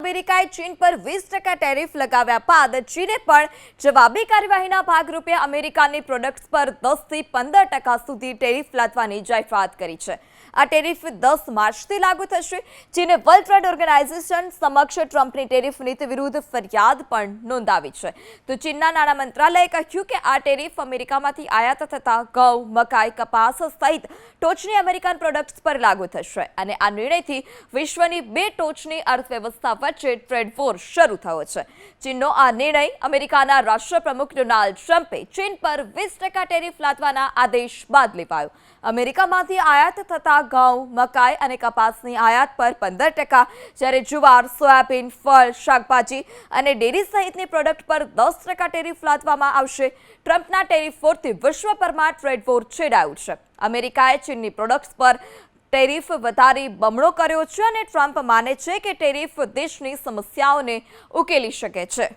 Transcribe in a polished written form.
અમેરિકાએ ચીન પર 20% ટેરિફ લગાવ્યા બાદ ચીને પણ જવાબી કાર્યવાહીના ભાગરૂપે અમેરિકાની પ્રોડક્ટ્સ પર 10 થી 15% સુધી ટેરિફ લાદવાની જાહેરાત કરી છે। આ ટેરિફ 10 માર્ચથી લાગુ થશે। ચીને વર્લ્ડ ટ્રેડ ઓર્ગેનાઇઝેશન સમક્ષ ટ્રમ્પની ટેરિફ નીતિ વિરુદ્ધ ફરિયાદ પણ નોંધાવી છે। તો ચીનના નાણાં મંત્રાલયે કહ્યું કે આ ટેરિફ અમેરિકામાંથી આયાત થતા ઘઉં, મકાઈ, કપાસ સહિત ટોચની અમેરિકન પ્રોડક્ટ્સ પર લાગુ થશે અને આ નિર્ણયથી વિશ્વની બે ટોચની અર્થવ્યવસ્થા વચ્ચે ટ્રેડ વોર શરૂ થયો છે। ચીનનો આ નિર્ણય અમેરિકાના રાષ્ટ્રપ્રમુખ ડોનાલ્ડ ટ્રમ્પે ચીન પર 20% ટેરિફ લાદવાના આદેશ બાદ લેવાયો। અમેરિકામાંથી આયાત થતા ઘઉં, મકાઈ અને કપાસની આયાત પર 15%, જ્યારે જુવાર, સોયાબીન, ફળ, શાકભાજી અને ડેરી સહિતની પ્રોડક્ટ પર 10% ટેરિફ લાદવામાં આવશે। ટ્રમ્પના ટેરિફ વોરથી વિશ્વભરમાં ટ્રેડ વોર છેડાયું છે। અમેરિકાએ ચીનની પ્રોડક્ટ્સ પર ટેરિફ વધારી બમણો કર્યો છે અને ટ્રમ્પ માને છે કે ટેરિફ દેશની સમસ્યાઓને ઉકેલી શકે છે।